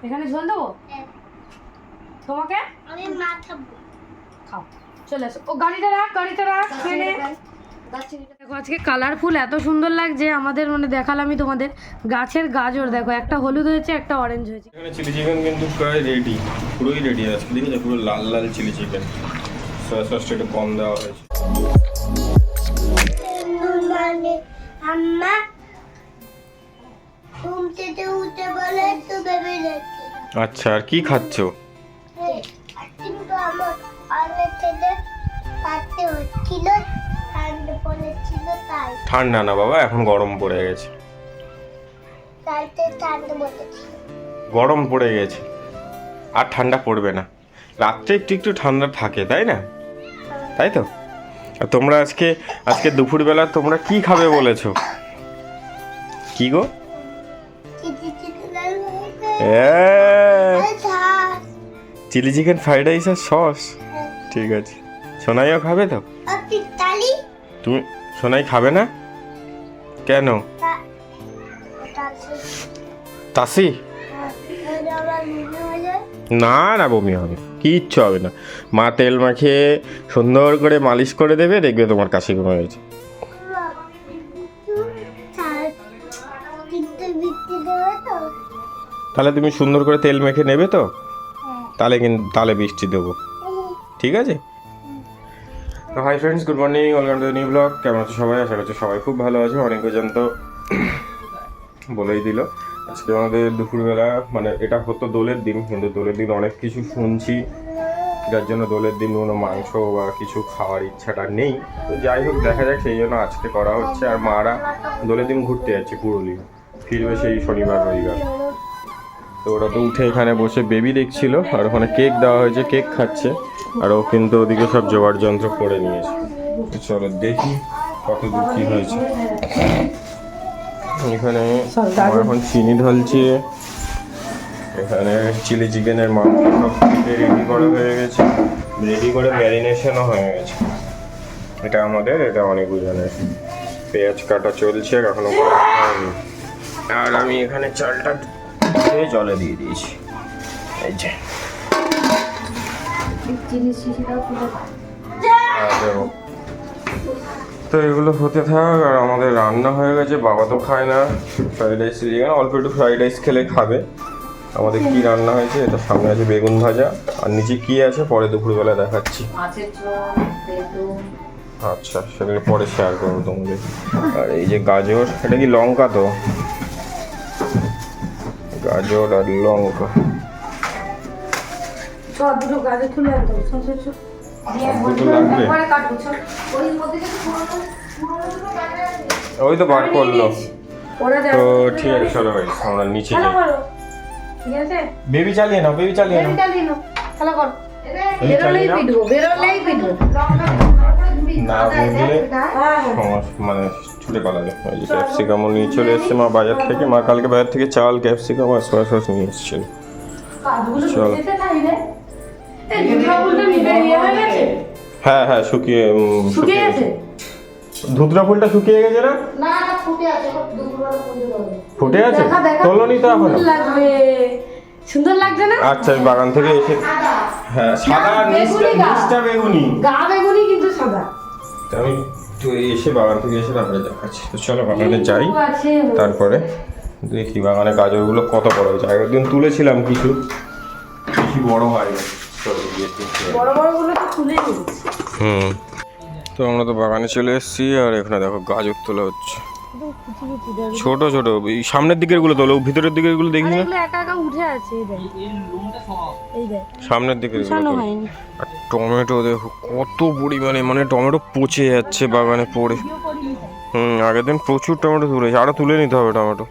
এখানে ঝোল দেবো তোমাকে? আমি মাথা খাও, চলে আসো। ও গাড়িটা রাখ খেয়ে দেখো আজকে কালারফুল এত সুন্দর লাগছে আমাদের, মানে দেখালামই তোমাদের গাছের গাজর। দেখো একটা হলুদ হয়েছে, একটা অরেঞ্জ হয়েছে। এখানে চিলি চিকেন কিন্তু প্রায় রেডি, পুরোই রেডি আছে। দেখো পুরো লাল লাল চিলি চিকেন, সয়া সসটা একটু কম দেওয়া হয়েছে। মানে আম্মা ঘুম থেকে উঠে বলে তো বেবি দেখি। আচ্ছা, আর কি খাচ্ছো? কিন্তু আমার আগে থেকে কাটতে হচ্ছিল, ঠান্ডা পড়েছিল তাই। ঠান্ডা না বাবা, এখন গরম পড়ে গেছে। তাইতে ঠান্ডা পড়েছিল। গরম পড়ে গেছে, আর ঠান্ডা পড়বে না। রাত্রে একটু একটু ঠান্ডা থাকে, তাই না? তাই তো। আর তোমরা আজকে দুপুরবেলা তোমরা কি খাবে বলেছো? কি গো? চিলি চিকেন ফ্রাইড রাইস আর সস। ঠিক আছে, সোনাইও খাবে তো? তুমি সোনাই খাবে না কেন? তাসি না না, বমি হবে, কিচ্ছু হবে না। মা তেল মাখিয়ে সুন্দর করে মালিশ করে দেবে, দেখবে তোমার কাশি কমে গেছে। তাহলে তুমি সুন্দর করে তেল মেখে নেবে তো, তাহলে বৃষ্টি দেবো, ঠিক আছে? তো hi friends, good morning, welcome to the new blog. কেমন আছো সবাই? আশা করছি সবাই খুব ভালো আছে। অনেকজন তো বলেই দিল আজকে আমাদের দুপুরবেলা, মানে এটা হতো দোলের দিন, কিন্তু দোলের দিন অনেক কিছু শুনছি, যার জন্য দোলের দিন কোনো মাংস বা কিছু খাওয়ার ইচ্ছাটা নেই। তো যাই হোক, দেখা যাক, সেই জন্য আজকে করা হচ্ছে। আর মারা দোলের দিন ঘুরতে যাচ্ছে পুরুলিয়া, ফিরবে সেই শনিবার রবিবার। তো ওরা তো উঠে এখানে বসে বেবি দেখছিল, আর ওখানে কেক দেওয়া হয়েছে, কেক খাচ্ছে। আর ও কিন্তু ওদিকে সব জোগাড় যন্ত্র করে নিয়েছে। চলো দেখি কত দূর কী হয়েছে। এখানে এখন চিনি ঢালছি, এখানে চিলি চিকেনের মাংস সব রেডি করা হয়ে গেছে, রেডি করে ম্যারিনেশনও হয়ে গেছে। এটা আমাদের, এটা অনেক ওজনের। পেঁয়াজ কাটা চলছে, এখনো করা হয়নি। আর আমি এখানে চালটা ধুয়ে জলে দিয়ে দিয়েছি, এই যে। তো এগুলো হতে থাক। আর আমাদের রান্না হয়ে গেছে, বাবা তো খায় না ফ্রাইড রাইস, অল্প একটু ফ্রাইড রাইস খেলে খাবে। আমাদের কি রান্না হয়েছে, এটা সামনে আছে বেগুন ভাজা, আর নিচে কি আছে পরে দুপুরবেলা দেখাচ্ছি। আচ্ছা, সেগুলো পরে শেয়ার করবো তোমাদের। আর এই যে গাজর, এটা কি লঙ্কা? তো গাজর আর লঙ্কা, দুটো লাগবে। ওই তো বার করলো। তো ঠিক আছে, চলো ভাই আমরা নিচে যাই। বেবি চালিয়ে নাও, বেবি চালিয়ে নাও। না বুঝলে মানে ছুটে পালাবে। ওই যে ক্যাপসিকামও নিয়ে চলে এসছে মা বাজার থেকে। মা কালকে বাজার থেকে চাল, ক্যাপসিকাম আর সয়া সস নিয়ে এসেছিল। চল। হ্যাঁ হ্যাঁ, শুকিয়ে গেছে। ধুতরা ফুলটা শুকিয়ে গেছে না? ফুটে আছে, তোলনি তো এখনো? সুন্দর লাগছে না? আচ্ছা, আমি বাগান থেকে এসে, হ্যাঁ সাদা, নিচটা বেগুনি, গা বেগুনি কিন্তু সাদা। আমি তো এসে বাগান থেকে এসে তারপরে দেখাচ্ছি। তো চলো বাগানে যাই, তারপরে দেখি বাগানে গাজরগুলো কত বড় হয়েছে। আগের দিন তুলেছিলাম কিছু, বেশি বড় হয়নি। তো আমরা তো বাগানে চলে এসেছি, আর এখানে দেখো গাজর তোলা হচ্ছে, ছোট ছোট। সামনের দিকের গুলো তোলো, ভিতরের দিকের গুলো দেখি না, সামনের দিকের গুলো। আর টমেটো দেখো কত পরিমাণে, মানে টমেটো পচে যাচ্ছে বাগানে পড়ে। আগের দিন প্রচুর টমেটো তুলেছে, আরো তুলে নিতে হবে টমেটো।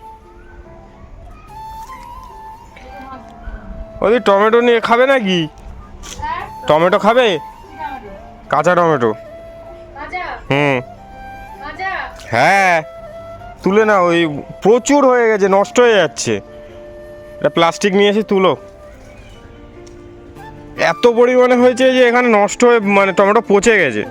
ওই টমেটো নিয়ে খাবে নাকি? টমেটো খাবে? কাঁচা টমেটো? হ্যাঁ তুলে না, ওই প্রচুর হয়ে গেছে, নষ্ট হয়ে যাচ্ছে। এটা প্লাস্টিক নিয়ে এসে তুলো। এত পরিমাণে হয়েছে যে এখানে নষ্ট হয়ে, মানে টমেটো পচে গেছে।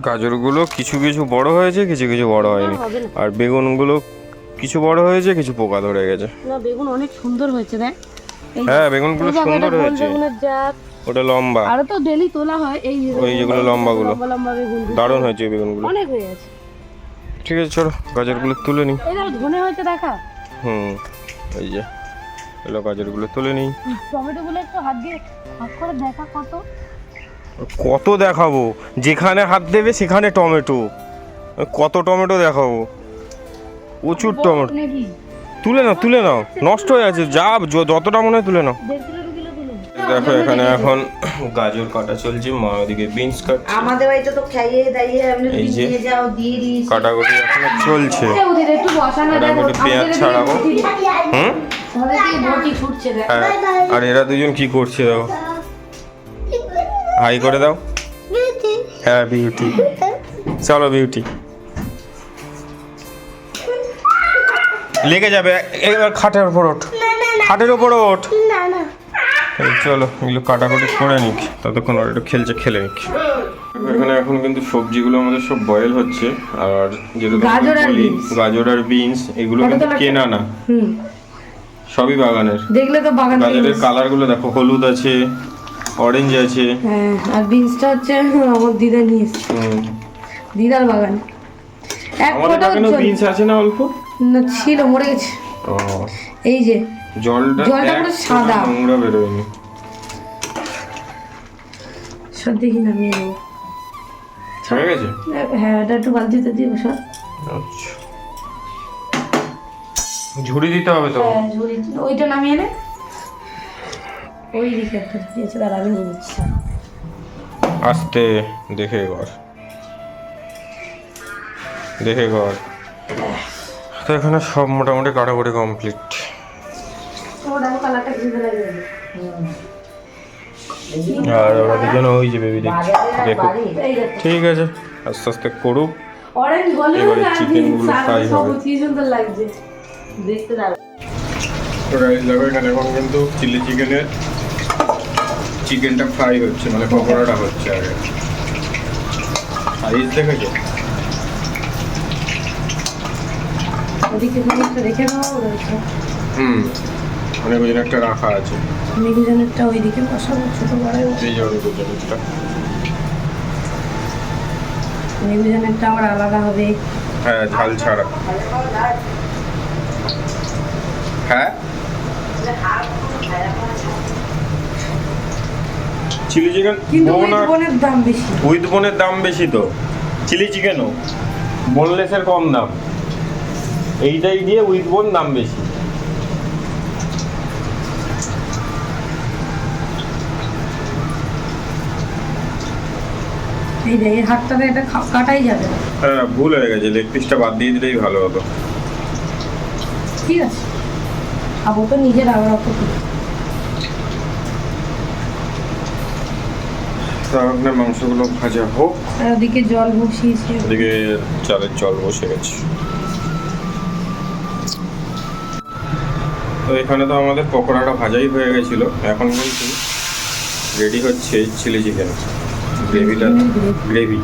গাজরগুলো কিছু কিছু বড় হয়েছে, কিছু কিছু বড় হয়নি। হবে না। আর বেগুনগুলো কিছু বড় হয়েছে, কিছু পোকা ধরে গেছে। না বেগুন অনেক সুন্দর হয়েছে দেখ। হ্যাঁ বেগুনগুলো সুন্দর হয়েছে। বেগুনের জাত ওটা লম্বা, আরো তো ডেলি তোলা হয় এই ওই যেগুলো লম্বাগুলো লম্বা লম্বা বেগুন দারুণ হয়েছে এই বেগুনগুলো। অনেক হয়ে গেছে। ঠিক আছে চলো গাজরগুলো তুলে নিই। এই দেখো ধনে হয়েছে দেখা। এই যে এগুলো গাজরগুলো তুলে নিই। টমেটোগুলো একটু হাত দিয়ে হাত করে দেখা কত। কত দেখাবো, যেখানে হাত দেবে সেখানে টমেটো। কত টমেটো দেখাবো, প্রচুর টমেটো। নাকি তুলে নাও নষ্ট হয়ে আছে, যা যতটা মনে হয় তুলে নাও। 1.5 কিলো তুলো। দেখো এখানে এখন গাজর কাটা চলছে, মা ওদিকে বিনস কাটছে। আমাদের বাড়িতে তো খাইয়ে দাইয়ে এমনি এই যে নিয়ে যাও দিয়ে দিস। কাটাকুটি এখনো চলছে। ওদের একটু বসানো দেখো কাটাকুটি পেঁয়াজ ছাড়াবো। তাহলে কি বটি ছুটছে দেখ। হ্যাঁ আর এরা দুজন কি করছে দেখো, হাই করে দাও। হ্যাঁ বিউটি, চলো বিউটি। লেগে যাবে, এবার খাটের উপর ওঠ, খাটের উপর ওঠ। না না এই চলো এগুলো কাটাকুটি করে নিক, ততক্ষণ ওরা একটু খেলে নিক। এখানে এখন কিন্তু সবজিগুলো আমাদের সব বয়েল হচ্ছে। আর যেটা গাজর আর বলি beans। গাজর আর বিনস এগুলো কিন্তু কেনা না, সবই বাগানের। দেখলে তো বাগান গাজরের কালার গুলো দেখো, হলুদ আছে, অরেঞ্জ আছে। হ্যাঁ আর বিনসটা হচ্ছে আমার দিদা নিয়ে এসেছে, দিদার বাগান। এক আমাদের ফোঁটাও বাগানে বিনস আছে না অল্প? না ছিল, মরে গেছে। ও এই যে জলটা পুরো সাদা। নোংরা বেরোয়নি। সব দেখি নামিয়ে নেবো। হয়ে গেছে? হ্যাঁ এটা একটু বালতিতে দিয়ে বসা। আচ্ছা ঝুড়ি দিতে হবে তো। হ্যাঁ ঝুড়ি ওইটা নামিয়ে নে। ওই দিকে একটা দিয়েছে, তার আমি নিয়ে নিচ্ছি। আস্তে দেখে কর, দেখে কর। তো এখানে সব মোটামুটি কাটাকুটি কমপ্লিট। কালারটা ঘুরে লাগে। আর ওরা দুজন ওই যে বেবি দেখছে, দেখো ঠিক আছে আস্তে আস্তে করুক। অরেঞ্জ হলুদ এবারে আর chicken গুলো fry হবে। কি সুন্দর লাগছে দেখতে দাও। তো গাইস দেখো এখানে এখন কিন্তু চিলি চিকেনটা ফ্রাই হচ্ছে, মানে পকোড়াটা হচ্ছে আগে। সাইজ দেখেছো? ওদিকে একটা রেখে দাও রয়েছে। অনেক ওই একটা রাখা আছে। মেঘুজনেরটা ওইদিকে বসাবো, ছোট বড় এই যে অনেক ওজনেরটা। মেঘুজনেরটা আবার আলাদা হবে। হ্যাঁ ঝাল ছাড়া। হ্যাঁ চিলি চিকেন কিন্তু বোন আর বোনের দাম বেশি। উইথ বোনের দাম বেশি তো, চিলি চিকেনও বোনলেসের কম দাম, এইটাই দিয়ে উইথ বোন দাম বেশি। এই যে এর হাতটাতে এটা কাটাই যাবে না। হ্যাঁ ভুল হয়ে গেছে, লেগ পিসটা বাদ দিয়ে দিলেই ভালো হতো। ঠিক আছে খাবো তো নিজের আবার অত কি। তাহলে মাংসগুলো ভাজা হোক, আর ওদিকে জল বসিয়েছি। ওদিকে চালের জল বসে গেছে। তো এখানে তো আমাদের পকোড়াটা ভাজাই হয়ে গেছিল, এখন কিন্তু রেডি হচ্ছে চিলি চিকেন গ্রেভি।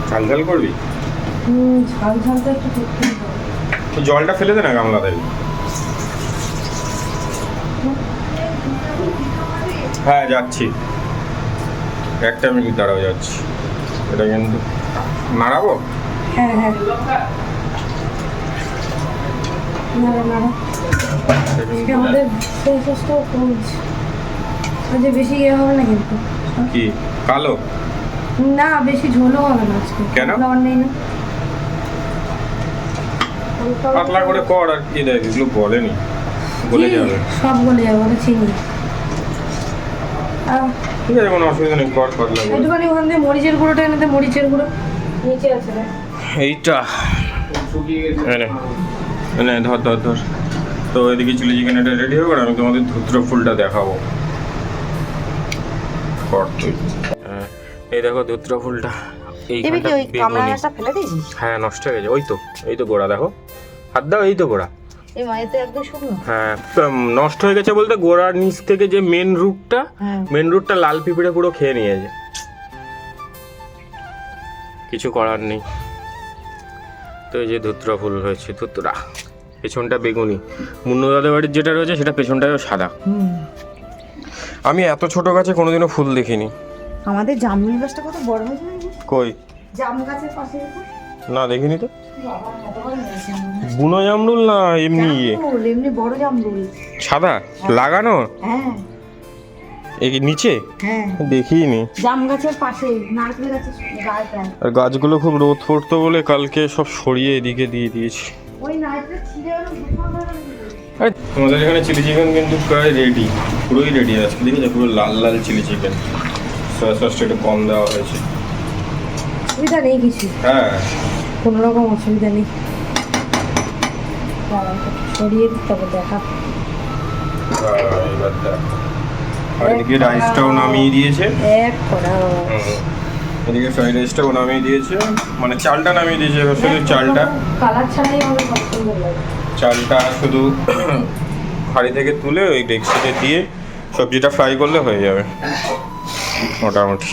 ঝাল ঝাল করবি? ঝাল ঝালটা একটু করতেই হবে। তো জলটা ফেলে দে না গামলাতে। হ্যাঁ যাচ্ছি, একটা মিনিট দাঁড়াও যাচ্ছি। এটা কিন্তু নাড়াবো। হ্যাঁ হ্যাঁ নাড়া নাড়া। আজকে আমাদের সেই সসটাও কমছে, আজকে বেশি ইয়ে হবে না কিন্তু। কি কালো? না বেশি ঝোলও হবে না আজকে। কেন? খাবার নেই না। পাতলা করে কর, আর কি দেখ এগুলো বলেনি বলে কি? যাবে। সব গলে যাবে, ওটা চিনি। ঠিক আছে কোনো অসুবিধা নেই, কর পাতলা করে। একটুখানি ওখান থেকে মরিচের গুঁড়োটা এনে দে, মরিচের গুঁড়ো নিচে আছে না। এইটা এনে ধর ধর ধর। তো এদিকে চিলি চিকেন এটা রেডি হবে, আর আমি তোমাদের ধুত্র ফুলটা দেখাবো। কর তুই। এই দেখো ধুত্র ফুলটা এইখানটা বেগুনি। ফেলে দিয়েছিস? হ্যাঁ নষ্ট হয়ে গেছে, ওই তো গোড়া দেখো, হাত দাও, এই তো গোড়া। এই মায়ের তো একদম শুকনো। হ্যাঁ নষ্ট হয়ে গেছে বলতে গোড়ার নিচ থেকে যে মেন রুটটা, হ্যাঁ। মেন রুটটা লাল পিঁপড়ে পুরো খেয়ে নিয়েছে, কিছু করার নেই। তো এই যে ধুতরা ফুল হয়েছে, ধুতরা, পেছনটা বেগুনি। মুন্নু দাদের বাড়ির যেটা রয়েছে সেটা পেছনটাও সাদা। আমি এত ছোট গাছে কোনোদিনও ফুল দেখিনি। আমাদের জামরুল গাছটা কত বড় হয়েছে কই? জাম গাছের পাশে না দেখিনি তো। বুনো জামরুল না এমনি এমনি বড় জামরুল সাদা লাগানো? হ্যাঁ এই নিচে হ্যাঁ দেখিনি। জাম গাছের পাশে নারকেল গাছের গায়ে। আর গাছগুলো খুব রোদ পড়তো বলে কালকে সব সরিয়ে এদিকে দিয়ে দিয়েছি। ওই নারকেল ছিঁড়ে আর আমাদের এখানে চিলি চিকেন কিন্তু প্রায় রেডি, পুরোই রেডি আছে। দেখেছো পুরো লাল লাল চিলি চিকেন, সয়া সসটা একটু কম দেওয়া হয়েছে। অসুবিধা নেই কিছু, হ্যাঁ কোনো রকম অসুবিধা নেই। সরিয়ে দিতে হবে, দেখা। এবার দেখ। আর এদিকে রাইসটাও নামিয়ে দিয়েছে। এক করা এদিকে ফ্রাইড রাইসটাও নামিয়ে দিয়েছে, মানে চালটা নামিয়ে দিয়েছে। এবার শুধু চালটা, কালার ছাড়াই আমাদের কত সুন্দর লাগে। চালটা শুধু হাঁড়ি থেকে তুলে ওই ডেক্সিতে দিয়ে সবজিটা ফ্রাই করলে হয়ে যাবে মোটামুটি।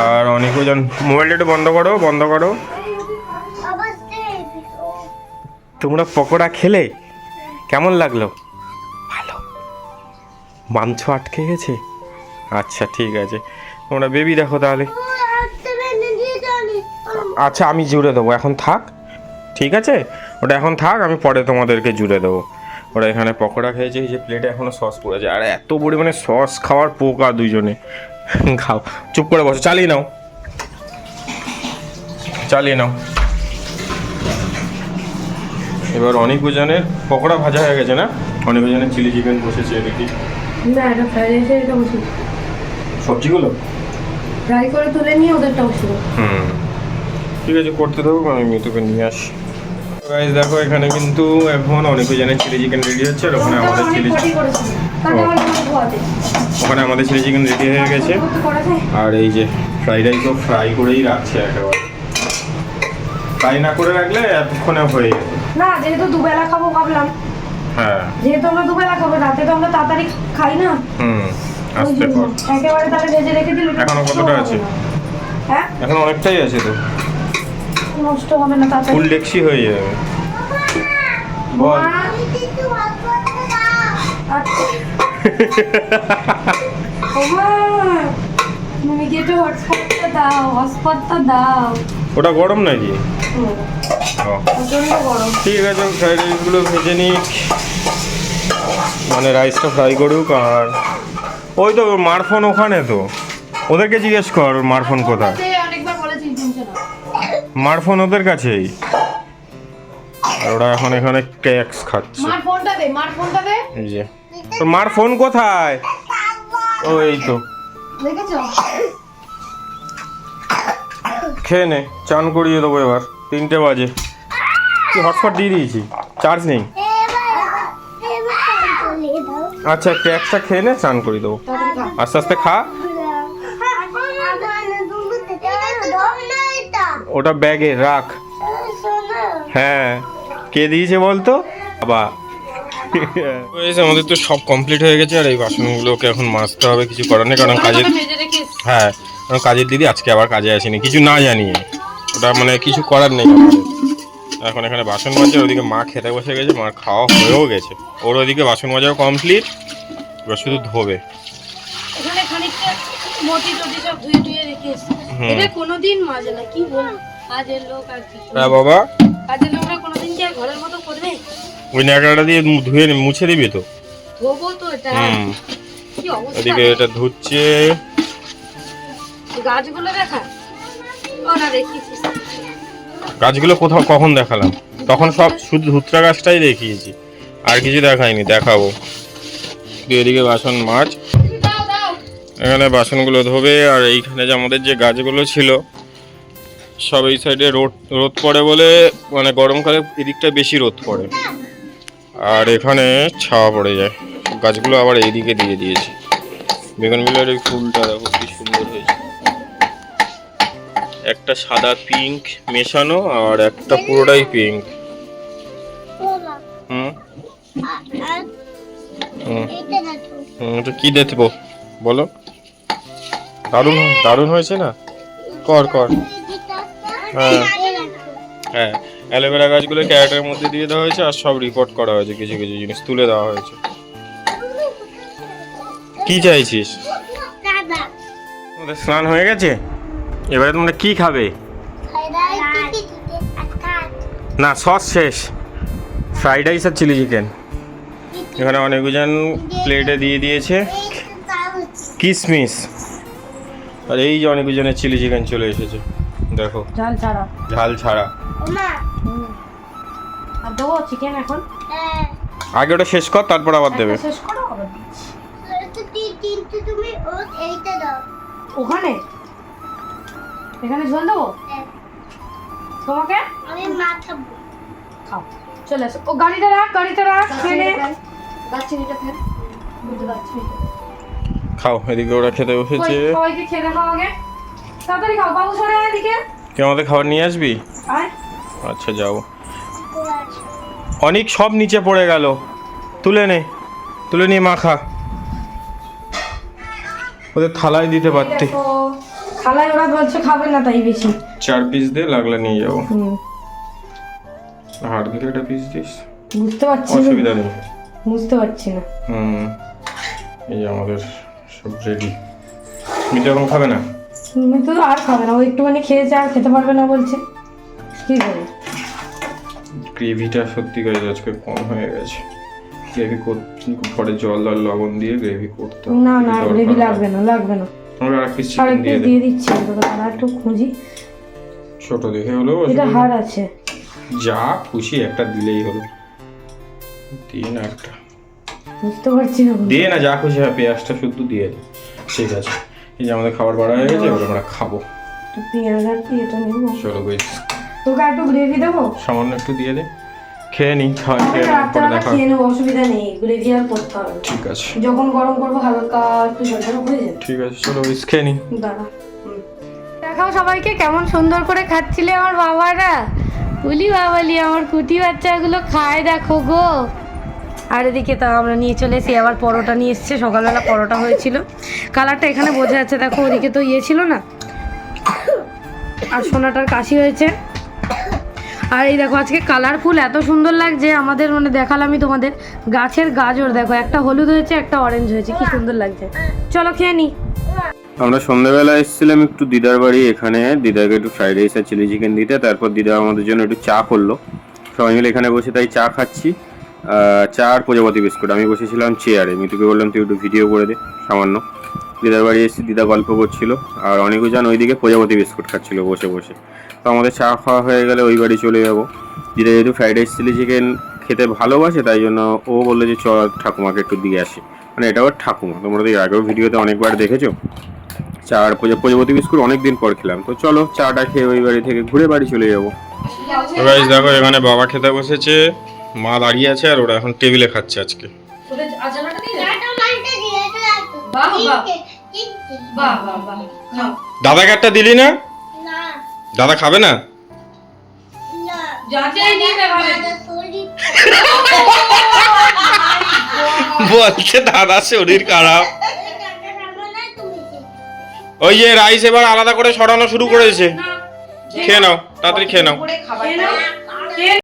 আর অনেকেও জান, মোবাইলটা একটু বন্ধ করো, বন্ধ করো। আবার দেখ। তোমরা পকোড়া খেলে কেমন লাগলো? ভালো। মাংস আটকে গেছে? আচ্ছা ঠিক আছে, তোমরা বেবি দেখো তাহলে। হাতে বেঁধে দিয়ে জানি। আচ্ছা আমি জুড়ে দেবো, এখন থাক, ঠিক আছে? ওটা এখন থাক, আমি পরে তোমাদেরকে জুড়ে দেবো। ওরা এখানে পকোড়া খেয়েছে, এই যে প্লেটে এখনো সস পড়েছে। আর এত পরিমাণে সস খাওয়ার পোকা দুইজনে। খাও, চুপ করে বসো, চালিয়ে নাও, চালিয়ে নাও। এবার অনেক জনের পকোড়া ভাজা হয়ে গেছে না, অনেক জনের চিলি চিকেন বসেছে দেখি। না, এটা ফ্রাইড রাইসে এটা বসে সবজিগুলো ফ্রাই করে তুলে নিয়ে ওদেরটা বসে। ঠিক আছে, করতে দেবো, আমি মিতুকে নিয়ে আসি। গাইস দেখো এখানে কিন্তু এখন অনেক জনের চিলি চিকেন রেডি হচ্ছে। আর ওখানে আমাদের চিলি ওখানে আমাদের চিলি চিকেন রেডি হয়ে গেছে। আর এই যে ফ্রাইড রাইসও ফ্রাই করেই রাখছে একেবারে। ফ্রাই না করে রাখলে এতক্ষণে হয়ে যেত। না, যেহেতু দুবেলা খাবো ভাবলাম। হ্যাঁ যেহেতু আমরা দুবেলা খাবো, রাতে তো আমরা তাড়াতাড়ি খাই না। আস্তে কর। একেবারে তাহলে ভেজে রেখে দিল। এখনো কতটা আছে? হ্যাঁ এখন অনেকটাই আছে তো, নষ্ট হবে না তাড়াতাড়ি। ফুল ডেক্সি হয়ে যাবে। বল। আমি কিন্তু হাত করতে দাও। আচ্ছা। ওমা, তুমি কি একটু হটস্পটটা দাও, হটস্পটটা দাও। ওটা গরম নাকি? ও, প্রচন্ড গরম। ঠিক আছে, ফ্রাইড রাইসগুলো ভেজে নিক, মানে রাইসটা ফ্রাই করুক। আর ওই তো মার ফোন ওখানে, তো ওদেরকে জিজ্ঞেস কর মার ফোন কোথায়। অনেকবার বলেছি শুনছে না। মার ফোন ওদের কাছেই। আর ওরা এখন এখানে কেকস খাচ্ছে। মার ফোনটা দে, মার ফোনটা দে। এই যে তোর মার ফোন কোথায়? ও এই তো, দেখেছো? খেয়ে নে, চান করিয়ে দেবো এবার, 3টে বাজে। কি হটস্পট দিয়ে দিয়েছি, চার্জ নেই। এবার চালিয়ে দাও। আচ্ছা কেকটা খেয়ে নে, চান করিয়ে দেবো। আস্তে আস্তে খা। ওটা ব্যাগে রাখ। হ্যাঁ, কে দিয়েছে বলতো? বাবা। আমাদের তো সব কমপ্লিট হয়ে গেছে। আর এই বাসনগুলোকে এখন মাজতে হবে, কিছু করার নেই, কারণ কাজের, হ্যাঁ কারণ কাজের দিদি আজকে আবার কাজে আসেনি কিছু না জানিয়ে। ওটা মানে কিছু করার নেই আমাদের। এখন এখানে বাসন মাজছে, ওদিকে মা খেতে বসে গেছে, মার খাওয়া হয়েও গেছে। ওর ওদিকে বাসন মাজাও কমপ্লিট, এবার শুধু ধোবে। এখানে খানিকটা মতি টতি সব ধুয়ে টুয়ে রেখে এসেছি। এটা কোনোদিন মাজে না, কি বল? কাজের লোক আর কি। হ্যাঁ বাবা, কাজের লোকরা কোনোদিন কি আর ঘরের মতো করবে? ওই ন্যাকড়াটা দিয়ে ধুয়ে মুছে দিবি তো। ধোবো তো এটা। কি অবস্থা! ওদিকে এটা ধুচ্ছে। গাছগুলো দেখা, ওরা দেখিয়েছিস। গাছগুলো কোথাও কখন দেখালাম? তখন সব শুধু ধুতরা গাছটাই দেখিয়েছি, আর কিছু দেখাইনি, দেখাবো। এদিকে বাসন মাছ, দাও দাও। এখানে বাসনগুলো ধোবে। আর এইখানে যে আমাদের যে গাছগুলো ছিল সব এই সাইডে রোদ পড়ে বলে, মানে গরমকালে এদিকটা বেশি রোদ পড়ে, আর এখানে ছাওয়া পড়ে যায়। গাছগুলো আবার এইদিকে দিয়ে দিয়েছি। বেগুন বিলার এই ফুলটা দেখো কি সুন্দর হয়েছে, একটা সাদা পিঙ্ক মেশানো আর একটা পুরোটাই পিঙ্ক। হুম আর হুম এটা দেখো তো কি দেবো বলো? দারুণ দারুণ হয়েছে না? কর কর। হ্যাঁ হ্যাঁ, অ্যালোভেরা গাছগুলো ক্যারেটের মধ্যে দিয়ে দেওয়া হয়েছে আর সব রিপোর্ট করা হয়েছে, কিছু কিছু জিনিস তুলে দেওয়া হয়েছে। কি চাইছিস? দাদা তোমাদের স্নান হয়ে গেছে, এবারে তোমরা কি খাবে? না, সস শেষ। ফ্রাইড রাইস আর চিলি চিকেন এখানে অনেকজন প্লেটে দিয়ে দিয়েছে, কিশমিশ। আর এই যে অনেকজনের চিলি চিকেন চলে এসেছে, দেখো ঝাল ছাড়া। ঝাল ছাড়া। আর দেবো চিকেন এখন? আগে ওটা শেষ কর, তারপর আবার দেবে। একটা শেষ করো আবার দিচ্ছি। কিন্তু তুমি এইটা দাও ওখানে এখানে ঝোল দেবো তোমাকে? আমি মাথা খাও, চলে এসো। ও গাড়িটা রাখ, খেয়ে নে। দারচিনিটা ফেল। বুঝতে পারছি। খাও, এদিকে ওরা খেতে বসেছে। কই, সবাইকে খেয়ে দেখাও আগে, তাড়াতাড়ি খাও। বাবু সরে আয় এদিকে। তুই আমাদের খাবার নিয়ে আসবি? আয়। আচ্ছা যাও। অনেক সব নিচে পড়ে গেল, তুলে নিয়ে মাখা। ওদের থালায় দিতে পারতে। দেখো, থালায় ওরা বলছে খাবে না তাই বেশি। 4 পিস দে, লাগলে নিয়ে যাবো। হুম, হাড় দিকে একটা পিস দিস, বুঝতে পারছি না। অসুবিধা নেই। বুঝতে পারছি না। এই যে আমাদের সব রেডি। মিঠু এখন খাবে না? তো আর খাবে না, ও একটুখানি খেয়েছে আর খেতে পারবে না বলছে। কি করে? গ্রেভিটা সত্যি করে আজকে কম হয়ে গেছে। গ্রেভি পরে জল আর লবণ দিয়ে গ্রেভি করতে হবে। না না, গ্রেভি লাগবে না। আমরা আর পিস আর চিকেন একটু দিয়ে দিই, দিয়ে দিচ্ছি, আর একটু খুঁজি। ছোট দেখে হলো। এটা হাড় আছে। যা খুশি একটা দিলেই হলো। দিয়ে না একটা, বুঝতে পারছি না। দিয়ে না, যা খুশি হয়। পেঁয়াজটা শুধু দিয়ে দিই। ঠিক আছে, এই যে আমাদের খাবার বাড়া হয়ে গেছে, এবার আমরা খাবো। একটু পেঁয়াজ আর কি এটা নেবো। চলো গুইস, তোকে একটু গ্রেভি দেবো? সামান্য একটু দিয়ে দে, খেয়ে নি। খেয়ে নেওয়ার পরে রাত্রেবেলা দেখা। খেয়ে নেবো, অসুবিধা নেই। গ্রেভি আর করতে হবে না। ঠিক আছে যখন গরম করবো হালকা একটু জল হয়ে যাবে। ঠিক আছে, চলো গুইস খেয়ে নি। দাঁড়া। দেখাও সবাইকে কেমন সুন্দর করে খাচ্ছিলে আমার বাবারা। বলি বাবালি, আমার কুটি বাচ্চাগুলো খায় দেখো গো। আর এদিকে তা আমরা নিয়ে চলে এসেছি, আবার পরোটা নিয়ে এসছে। সকালবেলা পরোটা হয়েছিল, কালারটা এখানে বোঝা যাচ্ছে। দেখো ওদিকে তো ইয়ে ছিল না। আর সোনাটার কাশি হয়েছে। আর এই দেখো আজকে কালারফুল এত সুন্দর লাগছে আমাদের, মানে দেখালামই তোমাদের। গাছের গাজর দেখো, একটা হলুদ হয়েছে, একটা অরেঞ্জ হয়েছে, কি সুন্দর লাগছে। চলো খেয়ে নি। আমরা সন্ধ্যাবেলা এসেছিলাম একটু দিদার বাড়ি। এখানে দিদাকে একটু ফ্রাইড রাইস আর চিলি চিকেন দিতে, তারপর দিদা আমাদের জন্য একটু চা করলো। সবাই মিলে এখানে বসে তাই চা খাচ্ছি। চা আর প্রজাপতি বিস্কুট। আমি বসেছিলাম চেয়ারে, মিতুকে বললাম তুই একটু ভিডিও করে দে সামান্য। দিদার বাড়ি এসে দিদা গল্প করছিল, আর অনেকজন ওইদিকে প্রজাপতি বিস্কুট খাচ্ছিল বসে বসে। তো আমাদের চা খাওয়া হয়ে গেলে ওই বাড়ি চলে যাবো। দিদা যেহেতু ফ্রাইড রাইস চিলি চিকেন খেতে ভালোবাসে, তাই জন্য ও বললো যে চল ঠাকুমাকে একটু দিয়ে আসি। মানে এটা ওর ঠাকুমা, তোমরা তো এর আগেও ভিডিওতে অনেকবার দেখেছো। চা আর প্রজাপতি বিস্কুট অনেকদিন পর খেলাম। তো চলো চাটা খেয়ে ওই বাড়ি থেকে ঘুরে বাড়ি চলে যাবো। গাইস দেখো, এখানে বাবা খেতে বসেছে, মা দাঁড়িয়ে আছে, আর ওরা এখন টেবিলে খাচ্ছে আজকে। দাদাকে একটা দিলি না? দাদা খাবে না? বলছে দাদা শরীর খারাপ। ওই যে রাইস এবার আলাদা করে সরানো শুরু করেছে। খেয়ে নাও, তাড়াতাড়ি খেয়ে নাও।